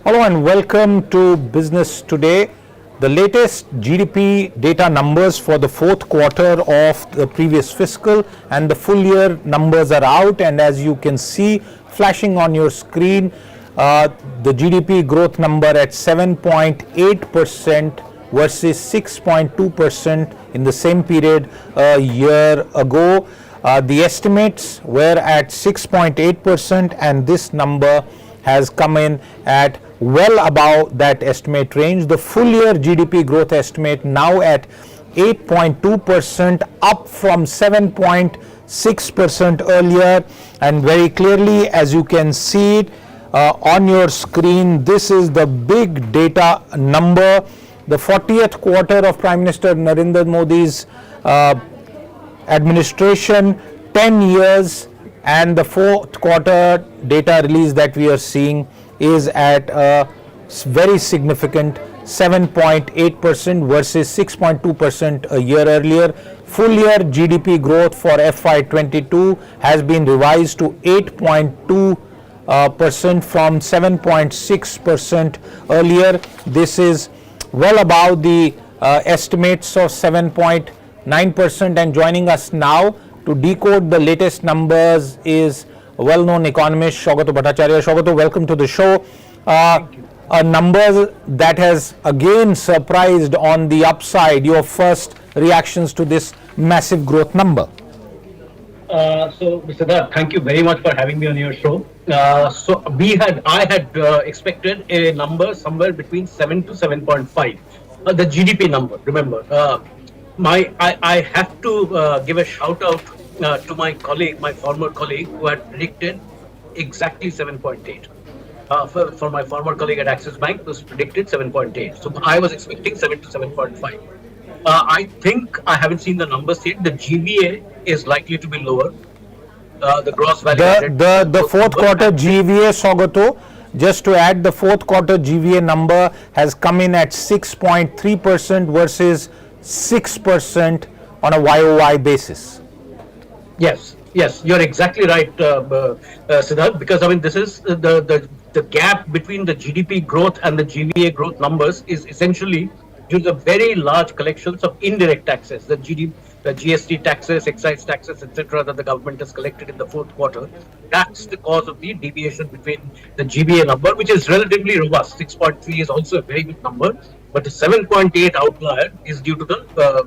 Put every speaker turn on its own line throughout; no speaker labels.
Hello and welcome to Business Today. The latest GDP data numbers for the fourth quarter of the previous fiscal and the full year numbers are out, and as you can see flashing on your screen, the GDP growth number at 7.8% versus 6.2% in the same period a year ago. The estimates were at 6.8%, and this number has come in at well above that estimate range. The full year GDP growth estimate now at 8.2%, up from 7.6% earlier, and very clearly, as you can see it on your screen, this is the big data number. The 40th quarter of Prime Minister Narendra Modi's administration, 10 years, and the fourth quarter data release that we are seeing is at a very significant 7.8% versus 6.2% a year earlier. Full year GDP growth for FY24 has been revised to 8.2% from 7.6% earlier. This is well above the estimates of 7.9%, and joining us now to decode the latest numbers is a well-known economist, Shaugato Bhattacharya. Shaugato, welcome to the show. A number that has again surprised on the upside. Your first reactions to this massive growth number?
So, Mr. Dutt, thank you very much for having me on your show. I had expected a number somewhere between 7 to 7.5, the GDP number. Remember, I have to give a shout out to my colleague, my former colleague, who had predicted exactly 7.8. For my former colleague at Axis Bank, was predicted 7.8. So I was expecting 7 to 7.5. I think I haven't seen the numbers yet. The GVA is likely to be lower. The gross value.
The fourth quarter GVA, Shaugato, just to add, the fourth quarter GVA number has come in at 6.3% versus 6% on a YOY basis.
Yes, you're exactly right, Siddharth, because I mean, this is the gap between the GDP growth and the GVA growth numbers is essentially due to the very large collections of indirect taxes, the GST taxes, excise taxes, etc., that the government has collected in the fourth quarter. That's the cause of the deviation between the GVA number, which is relatively robust. 6.3 is also a very good number, but the 7.8 outlier is due to the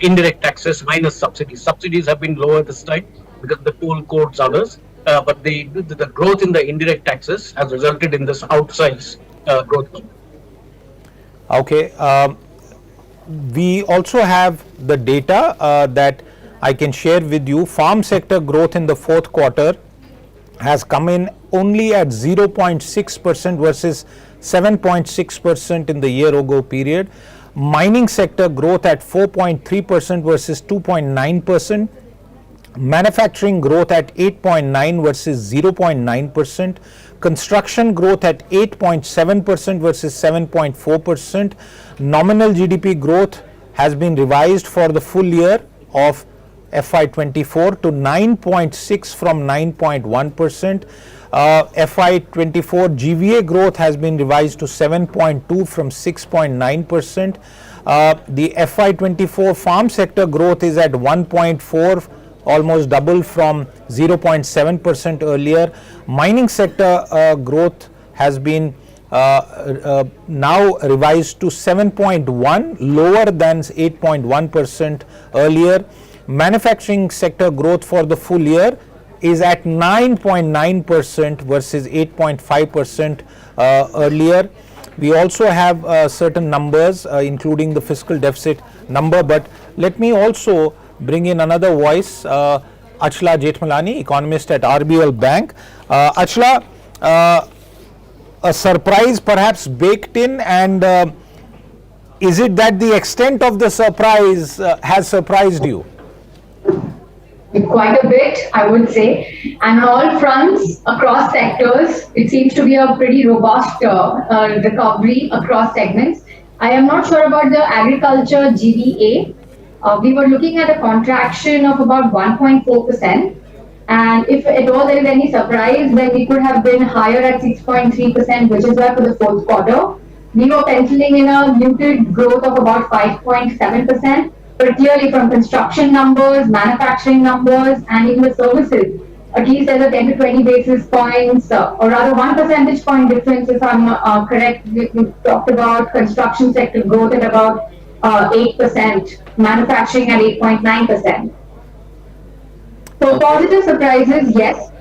indirect taxes minus subsidies. Subsidies have been lower this time because the toll codes others, but the growth in the indirect taxes has resulted in this outsized growth number.
Okay. We also have the data that I can share with you. Farm sector growth in the fourth quarter has come in only at 0.6% versus 7.6% in the year ago period. Mining sector growth at 4.3% versus 2.9%. Manufacturing growth at 8.9% versus 0.9%. Construction growth at 8.7% versus 7.4%. Nominal GDP growth has been revised for the full year of FY24 to 9.6 from 9.1%. FY24 GVA growth has been revised to 7.2 from 6.9%. The FY24 farm sector growth is at 1.4, almost double from 0.7% earlier. Mining sector growth has been now revised to 7.1, lower than 8.1% earlier. Manufacturing sector growth for the full year is at 9.9% versus 8.5% earlier. We also have certain numbers, including the fiscal deficit number, but let me also bring in another voice, Achla Jethmalani, economist at RBL Bank. Achla, a surprise perhaps baked in, and is it that the extent of the surprise has surprised you?
Quite a bit, I would say, and on all fronts across sectors, it seems to be a pretty robust recovery across segments. I am not sure about the agriculture GVA. We were looking at a contraction of about 1.4%, And if at all there is any surprise, then we could have been higher at 6.3%, which is why for the fourth quarter, we were penciling in a muted growth of about 5.7%. But clearly, from construction numbers, manufacturing numbers, and even the services, at least there's a 10 to 20 basis points, or rather 1 percentage point difference, if I'm correct. We talked about construction sector growth at about 8%, manufacturing at 8.9%. So positive surprises, yes.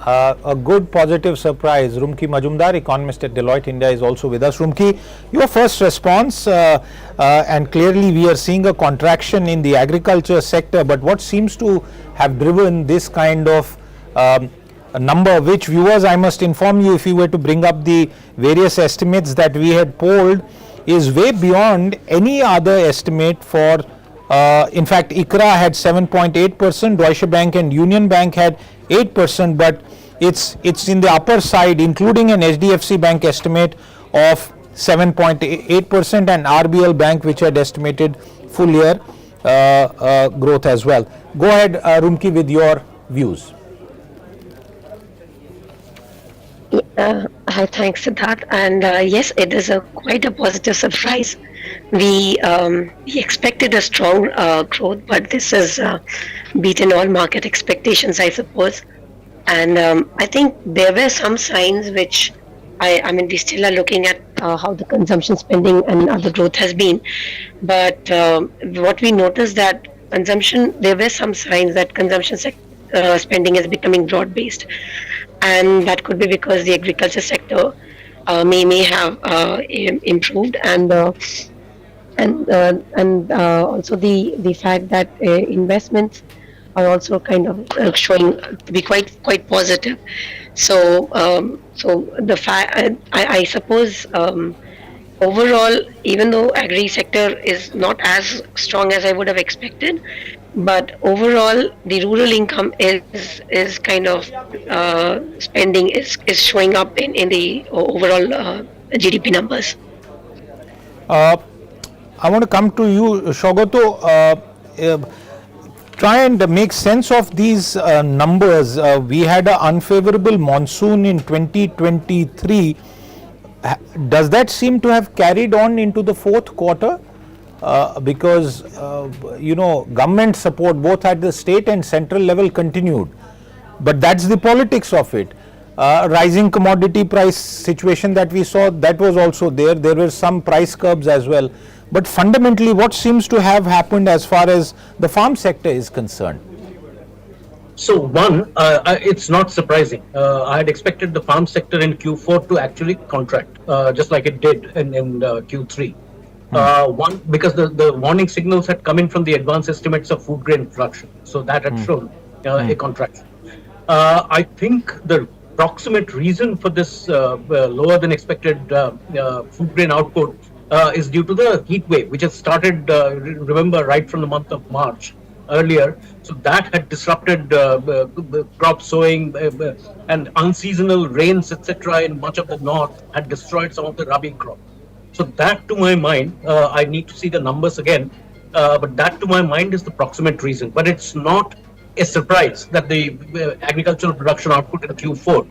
A good positive surprise. Rumki Majumdar, economist at Deloitte India, is also with us. Rumki, your first response, and clearly we are seeing a contraction in the agriculture sector, but what seems to have driven this kind of a number, which viewers, I must inform you, if you were to bring up the various estimates that we had polled, is way beyond any other estimate for in fact, ICRA had 7.8%, Deutsche Bank and Union Bank had 8%, but it's in the upper side, including an HDFC Bank estimate of 7.8% and RBL Bank, which had estimated full year growth as well. Go ahead, Rumki, with your views.
Hi, thanks, Siddharth. And yes, it is quite a positive surprise. We expected a strong growth, but this has beaten all market expectations, I suppose. And I think there were some signs which I mean, we still are looking at how the consumption spending and other growth has been. But what we noticed that there were some signs that consumption spending is becoming broad-based. And that could be because the agriculture sector may have improved, and also the fact that investments are also kind of showing to be quite positive. So the fact, I suppose, overall, even though agri sector is not as strong as I would have expected, but overall the rural income is kind of spending is showing up in the overall GDP numbers.
I want to come to you, Shogoto. Try and make sense of these numbers. We had an unfavorable monsoon in 2023. Does that seem to have carried on into the fourth quarter? Because government support both at the state and central level continued, but that's the politics of it. Rising commodity price situation that we saw, that was also there. There were some price curbs as well, but fundamentally what seems to have happened as far as the farm sector is concerned?
So one, it's not surprising. I had expected the farm sector in Q4 to actually contract, just like it did in Q3. One, because the warning signals had come in from the advance estimates of food grain production, so that had shown a contraction. I think the proximate reason for this lower than expected food grain output is due to the heat wave, which has started, remember, right from the month of March earlier. So that had disrupted crop sowing, and unseasonal rains, etc., in much of the north had destroyed some of the rabi crop. So that, to my mind, I need to see the numbers again, but that, to my mind, is the proximate reason. But it's not a surprise that the agricultural production output in Q4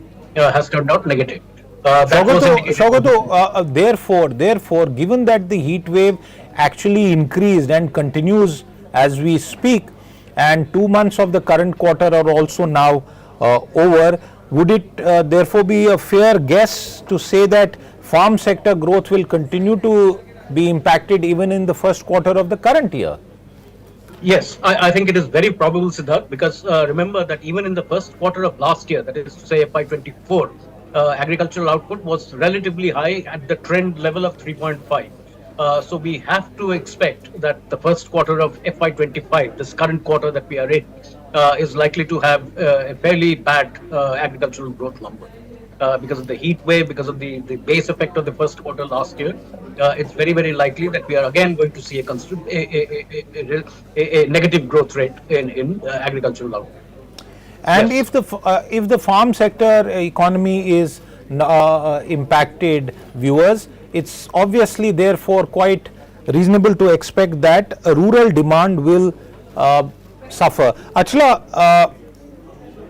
has turned out negative.
Shogoto, therefore, given that the heat wave actually increased and continues as we speak, and 2 months of the current quarter are also now over, would it therefore be a fair guess to say that farm sector growth will continue to be impacted even in the first quarter of the current year?
Yes, I think it is very probable, Siddharth, because remember that even in the first quarter of last year, that is to say FY24, agricultural output was relatively high at the trend level of 3.5. So we have to expect that the first quarter of FY25, this current quarter that we are in, is likely to have a fairly bad agricultural growth number. Because of the heat wave, because of the base effect of the first quarter last year, it's very, very likely that we are again going to see a negative growth rate in agricultural output.
And yes, if the farm sector economy is impacted, viewers, it's obviously therefore quite reasonable to expect that rural demand will suffer. Achla,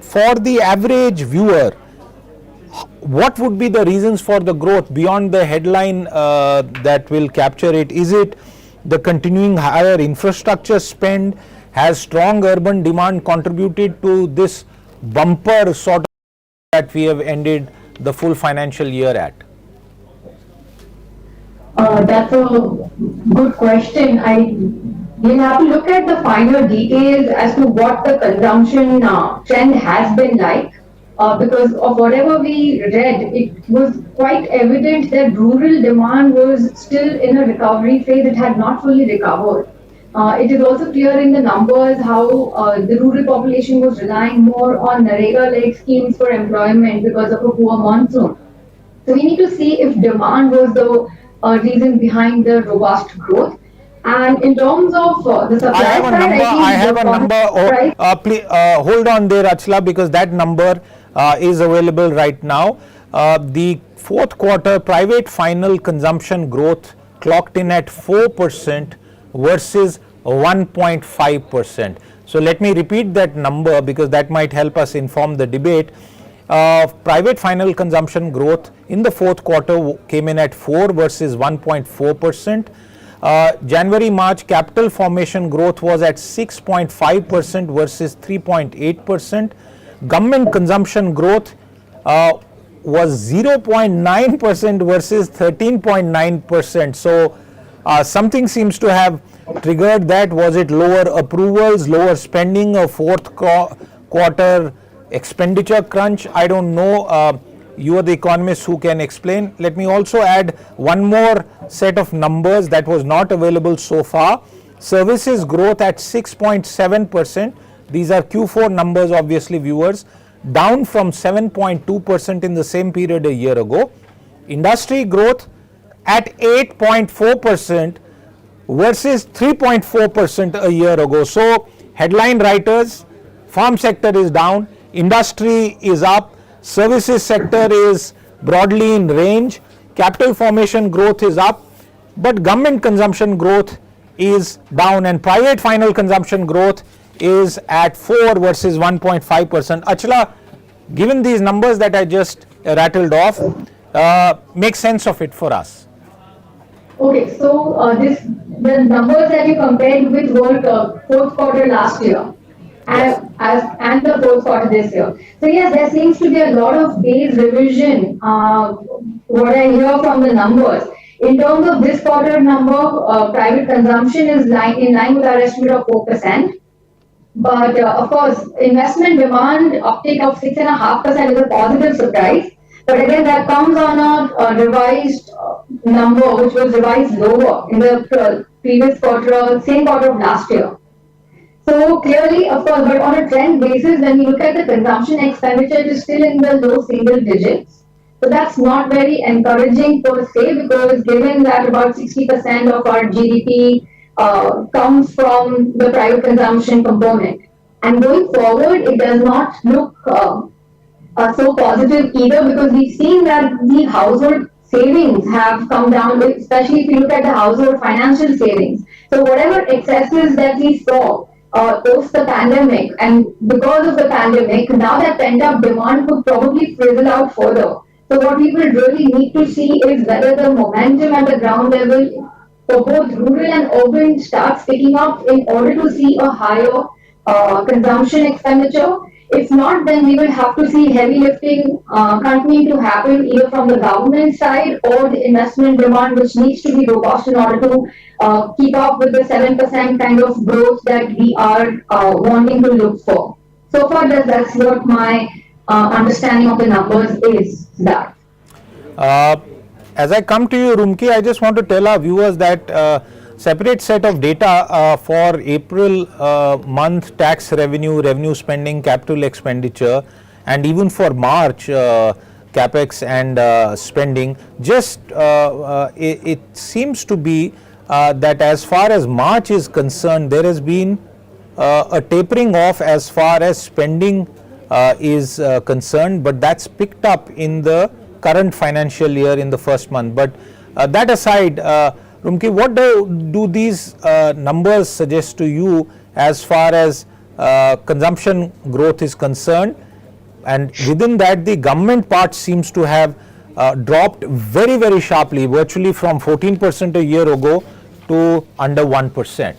for the average viewer, what would be the reasons for the growth beyond the headline that will capture it? Is it the continuing higher infrastructure spend? Has strong urban demand contributed to this bumper sort of that we have ended the full financial year at?
That's a good question. We'll have to look at the finer details as to what the consumption trend has been like. Because of whatever we read, it was quite evident that rural demand was still in a recovery phase. It had not fully recovered. It is also clear in the numbers how the rural population was relying more on Narega-like schemes for employment because of a poor monsoon. So we need to see if demand was the reason behind the robust growth. And in terms of the supply side,
I have a number. Please hold on there, Achla, because that number is available right now. The fourth quarter private final consumption growth clocked in at 4% versus 1.5%. So let me repeat that number because that might help us inform the debate. Private final consumption growth in the fourth quarter came in at 4 versus 1.4%. January-March capital formation growth was at 6.5% versus 3.8%. Government consumption growth was 0.9% versus 13.9%. So something seems to have triggered that. Was it lower approvals, lower spending, a fourth quarter expenditure crunch? I don't know. You are the economists who can explain. Let me also add one more set of numbers that was not available so far. Services growth at 6.7%. These are Q4 numbers, obviously, viewers, down from 7.2% in the same period a year ago. Industry growth at 8.4% versus 3.4% a year ago. So headline writers, farm sector is down, industry is up, services sector is broadly in range, capital formation growth is up, but government consumption growth is down and private final consumption growth is at 4 versus 1.5%. Achla, given these numbers that I just rattled off, make sense of it for us.
Okay, so the numbers that you compared with were fourth quarter last year.
Yes.
And the fourth quarter this year. So yes, there seems to be a lot of base revision, what I hear from the numbers. In terms of this quarter number, private consumption is in line with our estimate of 4%. But of course, investment demand uptake of 6.5% is a positive surprise. But again, that comes on a revised number, which was revised lower in the previous quarter, same quarter of last year. So clearly, of course, but on a trend basis, when we look at the consumption expenditure, it is still in the low single digits. So that's not very encouraging per se, because given that about 60% of our GDP comes from the private consumption component. And going forward, it does not look so positive either, because we've seen that the household savings have come down, especially if you look at the household financial savings. So whatever excesses that we saw post the pandemic, and because of the pandemic, now that pent-up demand could probably fizzle out further. So what we will really need to see is whether the momentum at the ground level for both rural and urban starts picking up in order to see a higher consumption expenditure. If not, then we will have to see heavy lifting continuing to happen either from the government side or the investment demand, which needs to be robust in order to keep up with the 7% kind of growth that we are wanting to look for. So far, that's what my understanding of the numbers is. That.
As I come to you, Rumki, I just want to tell our viewers that separate set of data for April month tax revenue, revenue spending, capital expenditure, and even for March capex and spending. Just it seems to be that as far as March is concerned, there has been a tapering off as far as spending is concerned, but that's picked up in the current financial year in the first month. But that aside, Rumki, what do these numbers suggest to you as far as consumption growth is concerned, and within that the government part seems to have dropped very, very sharply, virtually from 14% a year ago to under 1%.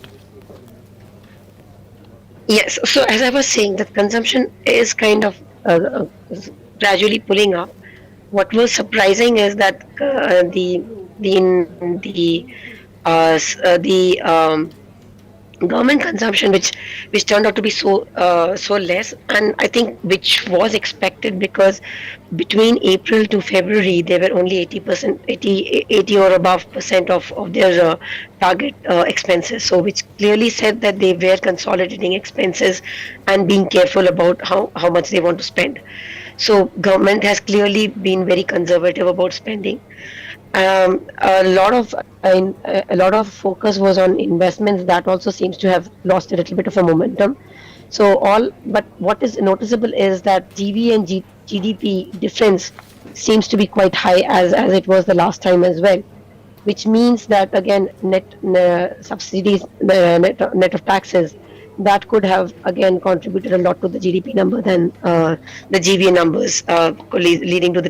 Yes, so as I was saying, that consumption is kind of gradually pulling up. What was surprising is that the government consumption, which turned out to be so less, and I think which was expected, because between April to February they were only 80 or above percent of their target expenses. So which clearly said that they were consolidating expenses and being careful about how much they want to spend. So government has clearly been very conservative about spending. A lot of focus was on investments. That also seems to have lost a little bit of a momentum. But what is noticeable is that GVA and GDP difference seems to be quite high, as it was the last time as well, which means that again net subsidies, net of taxes, that could have again contributed a lot to the GDP number than the GVA numbers, leading to the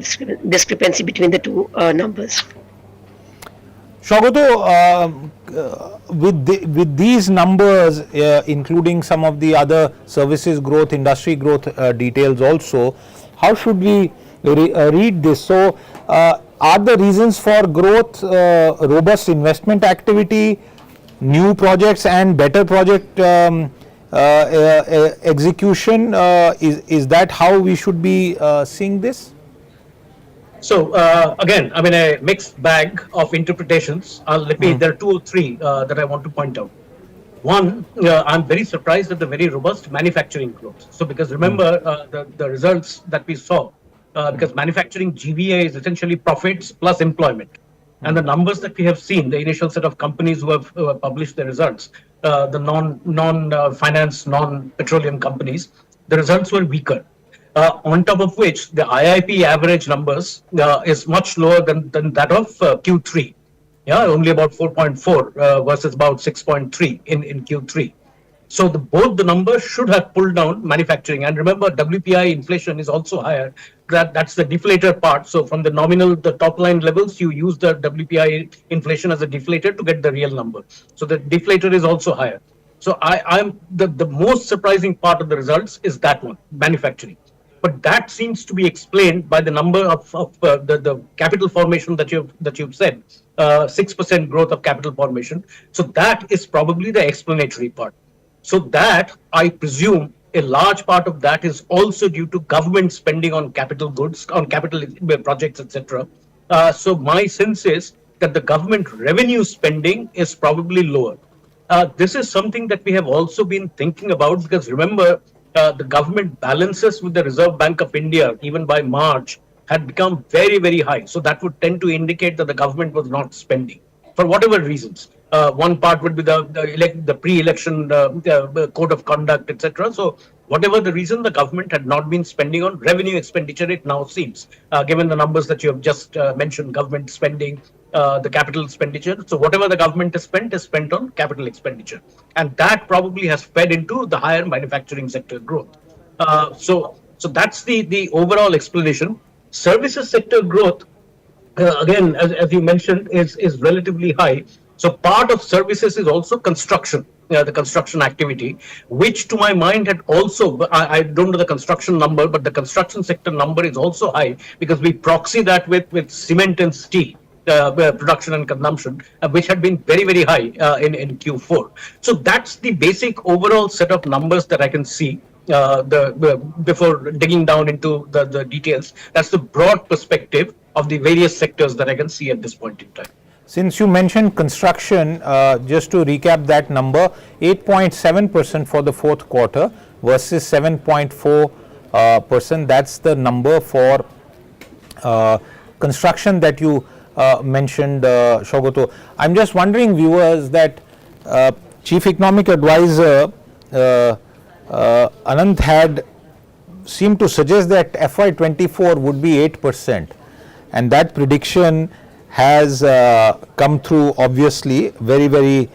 discrepancy between the two numbers.
Shogoto, with these numbers, including some of the other services growth, industry growth details also, how should we read this? So, are the reasons for growth robust investment activity, new projects and better project execution? Is that how we should be seeing this?
So again, I mean, a mixed bag of interpretations. There are two or three that I want to point out. One, I'm very surprised at the very robust manufacturing growth. So because remember the results that we saw, because manufacturing GVA is essentially profits plus employment. And the numbers that we have seen, the initial set of companies who have published their results, the non-finance, non-petroleum companies, the results were weaker. On top of which, the IIP average numbers is much lower than that of Q3. Yeah, only about 4.4 versus about 6.3 in Q3. So both the numbers should have pulled down manufacturing. And remember, WPI inflation is also higher. That's the deflator part. So from the nominal, the top line levels, you use the WPI inflation as a deflator to get the real number. So the deflator is also higher. So I'm the most surprising part of the results is that one, manufacturing. But that seems to be explained by the number of the capital formation that you've said, 6% growth of capital formation. So that is probably the explanatory part. So that, I presume, a large part of that is also due to government spending on capital goods, on capital projects, etc. So my sense is that the government revenue spending is probably lower. This is something that we have also been thinking about, because remember, the government balances with the Reserve Bank of India, even by March, had become very, very high. So that would tend to indicate that the government was not spending for whatever reasons. One part would be the pre-election code of conduct, etc. So whatever the reason, the government had not been spending on revenue expenditure, it now seems, given the numbers that you have just mentioned, government spending, the capital expenditure. So whatever the government has spent on capital expenditure. And that probably has fed into the higher manufacturing sector growth. So that's the overall explanation. Services sector growth, again, as you mentioned, is relatively high. So part of services is also construction, the construction activity, which to my mind had also, I don't know the construction number, but the construction sector number is also high, because we proxy that with cement and steel. Production and consumption, which had been very, very high in Q4. So that's the basic overall set of numbers that I can see before digging down into the details. That's the broad perspective of the various sectors that I can see at this point in time.
Since you mentioned construction, just to recap that number, 8.7% for the fourth quarter versus 7.4%. That's the number for construction that you mentioned, Shogoto. I'm just wondering, viewers, that Chief Economic Advisor Anand had seemed to suggest that FY24 would be 8%, and that prediction has come through obviously very, very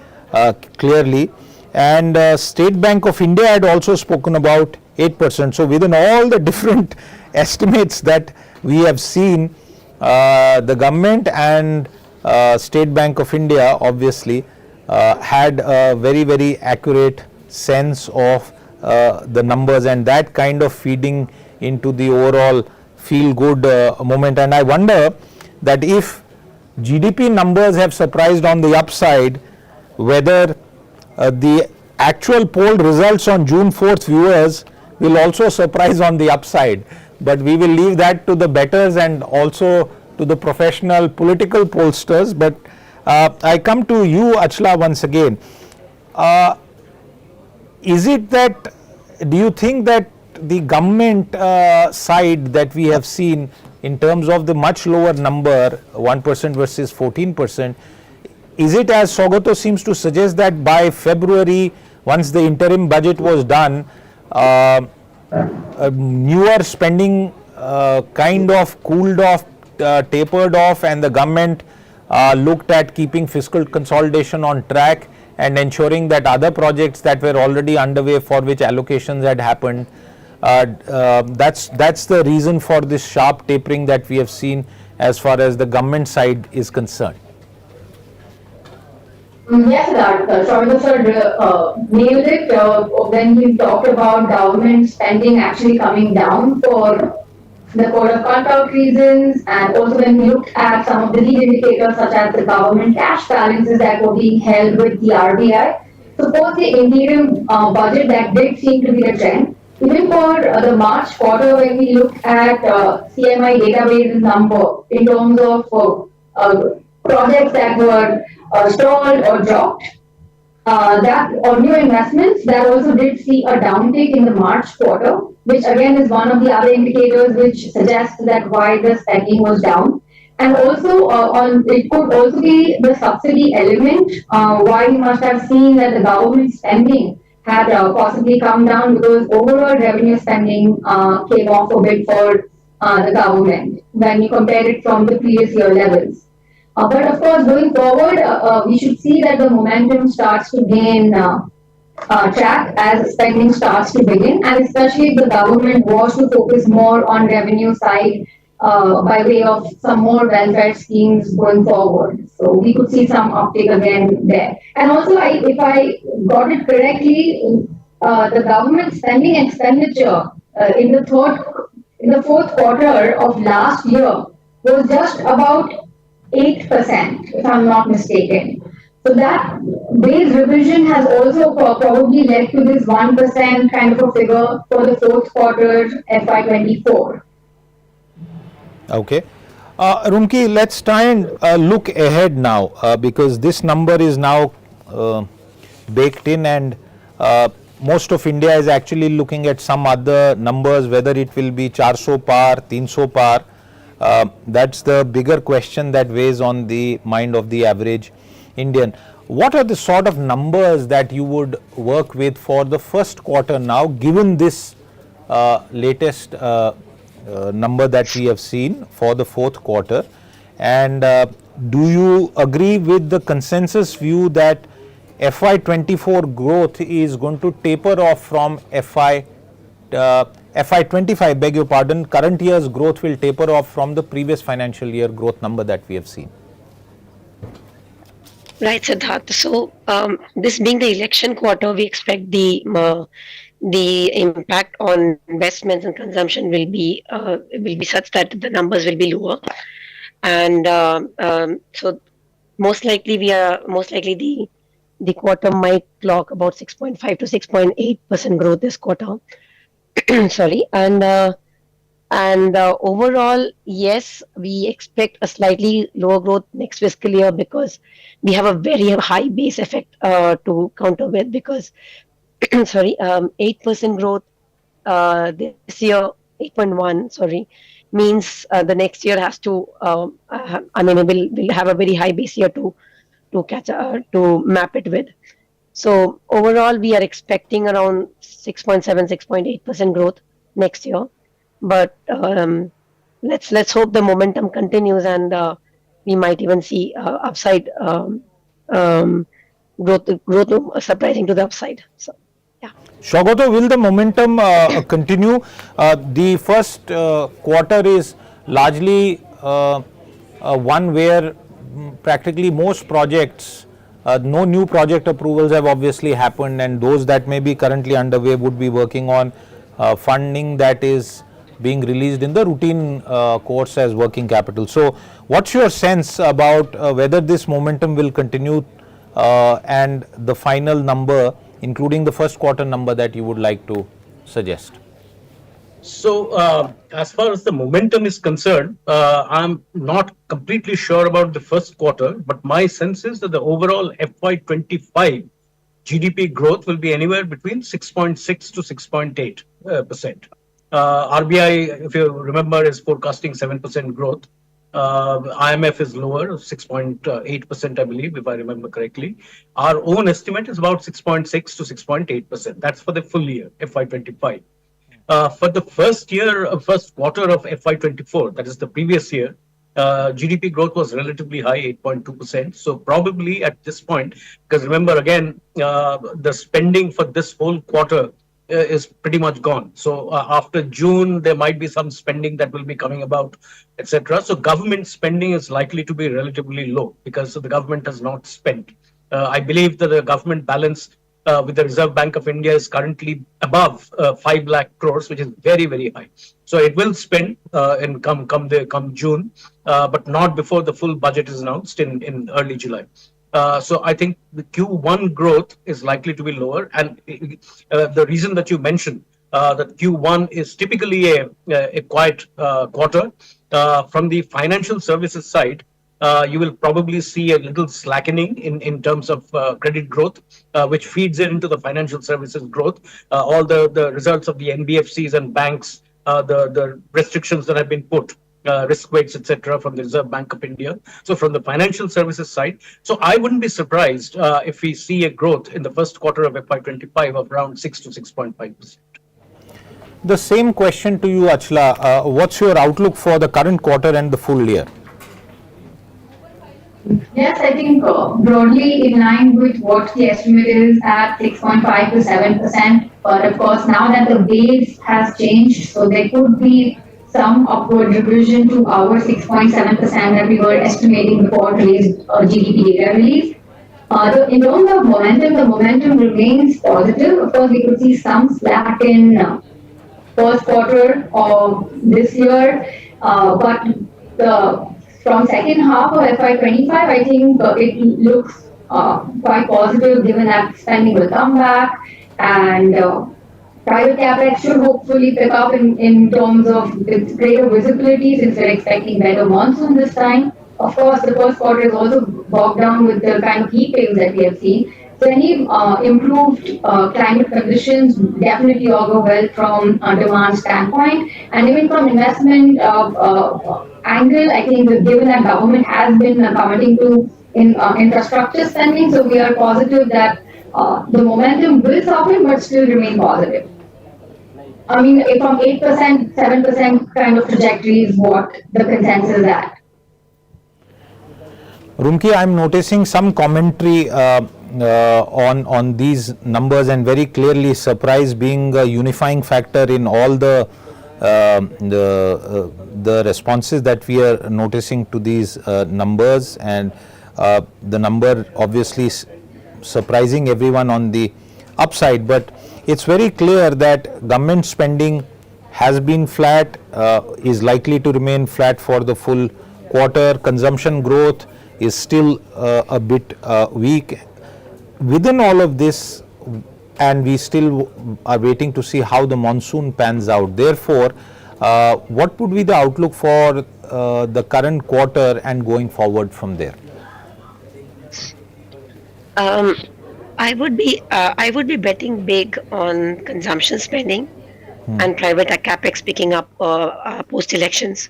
clearly. and State Bank of India had also spoken about 8%. So within all the different estimates that we have seen, the government and State Bank of India obviously had a very accurate sense of the numbers, and that kind of feeding into the overall feel good moment. And I wonder that if GDP numbers have surprised on the upside, whether the actual poll results on June 4th, viewers, will also surprise on the upside. But we will leave that to the betters and also to the professional political pollsters. But I come to you, Achla, once again. Is it that, do you think that the government side that we have seen in terms of the much lower number, 1% versus 14%, is it, as Sogato seems to suggest, that by February, once the interim budget was done, newer spending kind of cooled off, tapered off, and the government looked at keeping fiscal consolidation on track and ensuring that other projects that were already underway for which allocations had happened, that's the reason for this sharp tapering that we have seen as far as the government side is concerned?
Yes, Siddharth. Sourav sir nailed it when he talked about government spending actually coming down for the code of conduct reasons, and also when we looked at some of the lead indicators such as the government cash balances that were being held with the RBI. So post the interim budget, that did seem to be the trend. Even for the March quarter, when we look at CMI databases number in terms of projects that were stalled or dropped, that or new investments, that also did see a downtick in the March quarter, which again is one of the other indicators which suggests that why the spending was down. And also it could also be the subsidy element, why we must have seen that the government spending had possibly come down, because overall revenue spending came off a bit for the government when you compare it from the previous year levels. But of course, going forward, we should see that the momentum starts to gain track as spending starts to begin, and especially if the government was to focus more on revenue side by way of some more welfare schemes going forward. So we could see some uptake again there. And also, if I got it correctly, the government spending expenditure in the fourth quarter of last year was just about 8%, if I'm not mistaken. So that base revision has also probably led to this 1% kind of a figure for the fourth quarter FY24.
Okay. Rumki, let's try and look ahead now because this number is now baked in, and most of India is actually looking at some other numbers, whether it will be 400 par, 300 par. That's the bigger question that weighs on the mind of the average Indian. What are the sort of numbers that you would work with for the first quarter now, given this latest number that we have seen for the fourth quarter? And do you agree with the consensus view that FY24 growth is going to taper off from FY25, beg your pardon, current year's growth will taper off from the previous financial year growth number that we have seen?
Right, Siddharth. So this being the election quarter, we expect the impact on investments and consumption will be such that the numbers will be lower, and so most likely the quarter might clock about 6.5 to 6.8% growth this quarter. Sorry, and overall, yes, we expect a slightly lower growth next fiscal year because we have a very high base effect to counter with, because 8% growth this year, 8.1, sorry, means the next year has to, we'll have a very high base year to catch to map it with. So overall, we are expecting around 6.7, 6.8% growth next year. But let's hope the momentum continues, and we might even see upside growth surprising to the upside. So, yeah.
Shogoto, will the momentum continue? The first quarter is largely one where practically most projects, no new project approvals have obviously happened, and those that may be currently underway would be working on funding that is being released in the routine course as working capital. So, what's your sense about whether this momentum will continue and the final number, including the first quarter number, that you would like to suggest?
So, as far as the momentum is concerned, I'm not completely sure about the first quarter, but my sense is that the overall FY25 GDP growth will be anywhere between 6.6 to 6.8%. RBI, if you remember, is forecasting 7% growth. IMF is lower, 6.8%, I believe, if I remember correctly. Our own estimate is about 6.6 to 6.8%. That's for the full year, FY25. For the first quarter of FY24, that is the previous year, GDP growth was relatively high, 8.2%. So probably at this point, because remember again, the spending for this whole quarter is pretty much gone. So after June, there might be some spending that will be coming about, etc. So government spending is likely to be relatively low because the government has not spent. I believe that the government balance with the Reserve Bank of India is currently above 5 lakh crores, which is very, very high. So it will spend in come June, but not before the full budget is announced in early July. So I think the Q1 growth is likely to be lower, and the reason that you mentioned that Q1 is typically a quiet quarter from the financial services side. You will probably see a little slackening in terms of credit growth, which feeds into the financial services growth. All the results of the NBFCs and banks, the restrictions that have been put, risk weights, etc., from the Reserve Bank of India. So from the financial services side, so I wouldn't be surprised if we see a growth in the first quarter of FY25 of around 6 to 6.5%.
The same question to you, Achla. What's your outlook for the current quarter and the full year?
Yes, I think broadly in line with what the estimate is at 6.5 to 7%. But of course, now that the base has changed, so there could be some upward revision to our 6.7% that we were estimating before today's GDP data release. In terms of momentum, the momentum remains positive. Of course, we could see some slack in first quarter of this year, but from second half of FY25, I think it looks quite positive given that spending will come back, and private capex should hopefully pick up in terms of with greater visibility since we're expecting better monsoon this time. Of course, the first quarter is also bogged down with the kind of heat waves that we have seen. So any improved climate conditions definitely augur well from a demand standpoint, and even from investment angle, I think given that government has been committing to infrastructure spending, so we are positive that the momentum will soften but still remain positive. I mean, from 8%, 7% kind of trajectory is what the consensus is at.
Rumki, I'm noticing some commentary on these numbers, and very clearly surprise being a unifying factor in all the responses that we are noticing to these numbers, and the number obviously surprising everyone on the upside. But it's very clear that government spending has been flat, is likely to remain flat for the full quarter. Consumption growth is still a bit weak. Within all of this, and we still are waiting to see how the monsoon pans out. Therefore, what would be the outlook for the current quarter and going forward from there?
I would be betting big on consumption spending and private capex picking up post elections,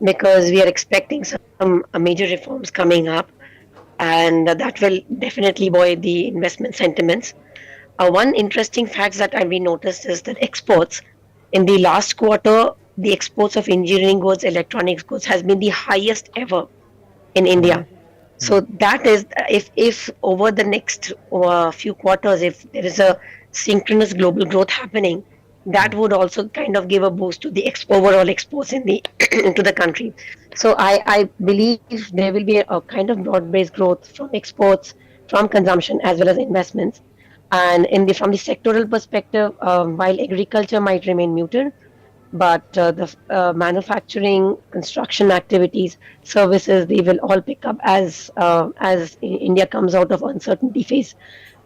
because we are expecting some major reforms coming up, and that will definitely buoy the investment sentiments. One interesting fact that we noticed is that exports in the last quarter, the exports of engineering goods, electronics goods has been the highest ever in India. So that is, if over the next few quarters, if there is a synchronous global growth happening, that would also kind of give a boost to the overall exports in the into the country. So I believe there will be a kind of broad-based growth from exports, from consumption as well as investments. And in the from the sectoral perspective, while agriculture might remain muted, but the manufacturing, construction activities, services, they will all pick up as India comes out of uncertainty phase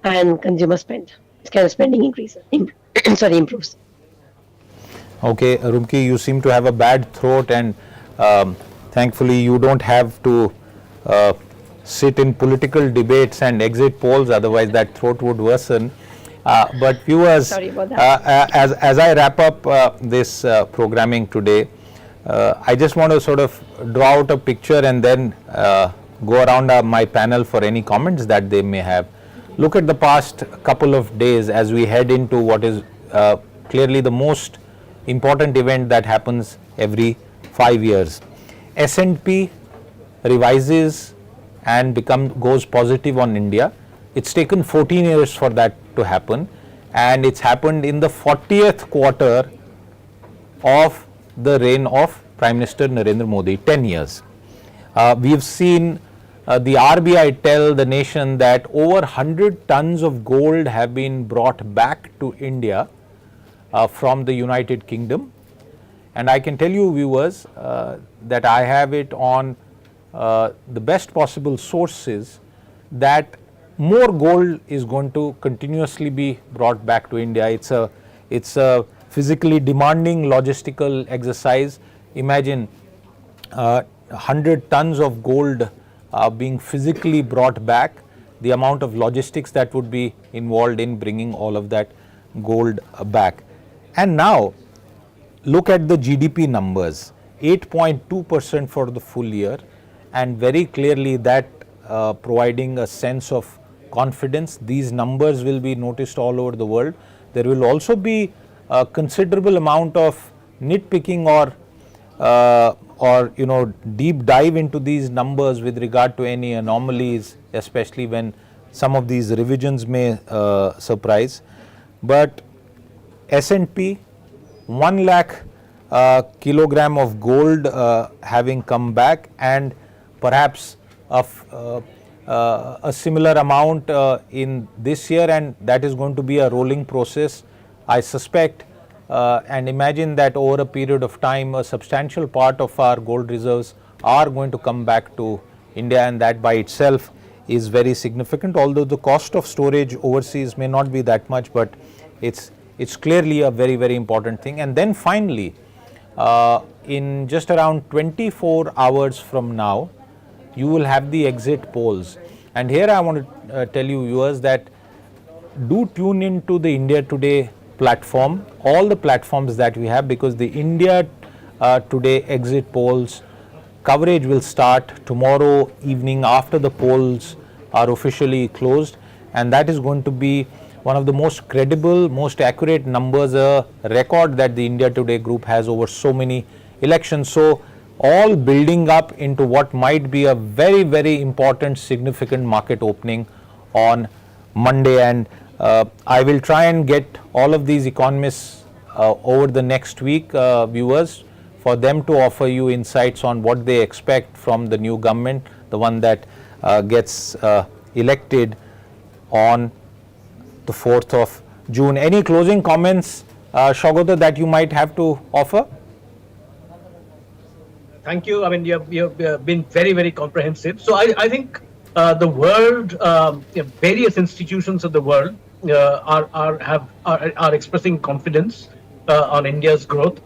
and consumer spending increases. Sorry, improves.
Okay, Rumki, you seem to have a bad throat, and thankfully you don't have to uh, sit in political debates and exit polls, otherwise that throat would worsen. But viewers,
Sorry about that.
as I wrap up this programming today, I just want to sort of draw out a picture and then go around my panel for any comments that they may have. Look at the past couple of days as we head into what is clearly the most important event that happens every 5 years. S&P revises and goes positive on India. It's taken 14 years for that to happen, and it's happened in the 40th quarter of the reign of Prime Minister Narendra Modi, 10 years. We've seen the RBI tell the nation that over 100 tons of gold have been brought back to India from the United Kingdom. And I can tell you, viewers, that I have it on the best possible sources that more gold is going to continuously be brought back to India. It's a physically demanding logistical exercise. Imagine 100 tons of gold being physically brought back, the amount of logistics that would be involved in bringing all of that gold back. And now look at the GDP numbers, 8.2% for the full year, and very clearly that providing a sense of confidence. These numbers will be noticed all over the world. There will also be a considerable amount of nitpicking or deep dive into these numbers with regard to any anomalies, especially when some of these revisions may surprise. But S&P, 1 lakh kilogram of gold having come back, and perhaps a similar amount in this year, and that is going to be a rolling process, I suspect. And imagine that over a period of time a substantial part of our gold reserves are going to come back to India, and that by itself is very significant, although the cost of storage overseas may not be that much, but it's clearly a very, very important thing. And then finally, in just around 24 hours from now, you will have the exit polls. And here I want to tell you, viewers, that do tune into the India Today platform, all the platforms that we have, because the India Today exit polls coverage will start tomorrow evening after the polls are officially closed, and that is going to be one of the most credible, most accurate numbers, a record that the India Today group has over so many elections. So all building up into what might be a very, very important, significant market opening on Monday. And I will try and get all of these economists over the next week, viewers, for them to offer you insights on what they expect from the new government, the one that gets elected on the 4th of June. Any closing comments, Shogota, that you might have to offer?
Thank you. I mean, you've been very, very comprehensive. So I think the world, various institutions of the world are expressing confidence on India's growth.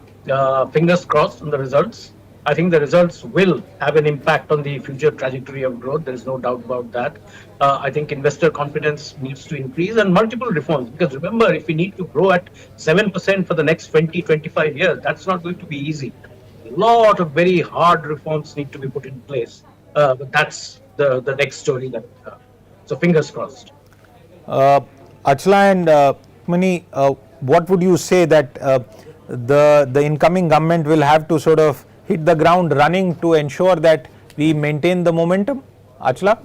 Fingers crossed on the results. I think the results will have an impact on the future trajectory of growth. There is no doubt about that. I think investor confidence needs to increase, and multiple reforms. Because remember, if we need to grow at 7% for the next 20-25 years, that's not going to be easy. A lot of very hard reforms need to be put in place. But that's the next story. So fingers crossed.
Achla and Mani, what would you say that the incoming government will have to sort of hit the ground running to ensure that we maintain the momentum? Achla?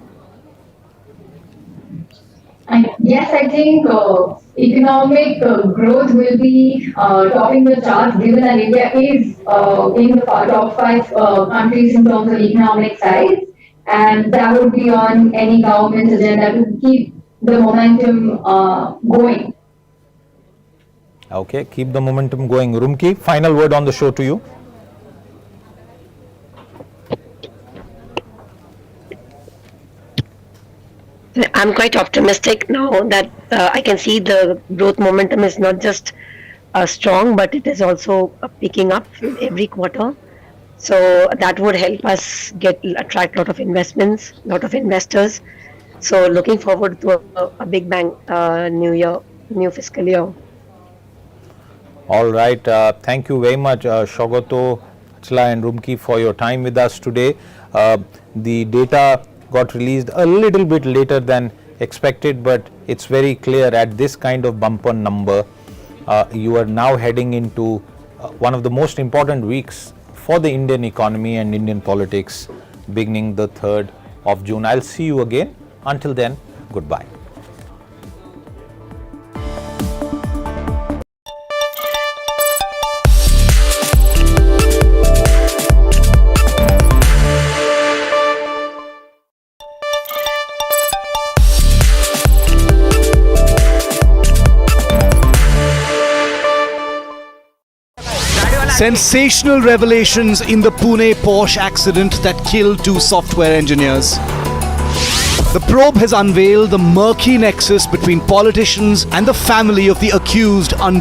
Yes, I think economic growth will be topping the charts given that India is in the top five countries in terms of economic size, and that would be on any government's agenda to keep the momentum going.
Okay, keep the momentum going. Rumki, final word on the show to you.
I'm quite optimistic now that I can see the growth momentum is not just strong, but it is also picking up every quarter. So that would help us attract a lot of investments, lot of investors. So looking forward to a big bang new year, new fiscal year.
All right. Thank you very much, Shogoto, Achla and Rumki, for your time with us today. The data got released a little bit later than expected, but it's very clear at this kind of bumper number, you are now heading into one of the most important weeks for the Indian economy and Indian politics, beginning the 3rd of June. I'll see you again. Until then, goodbye.
Sensational revelations in the Pune Porsche accident that killed 2 software engineers. The probe has unveiled the murky nexus between politicians and the family of the accused under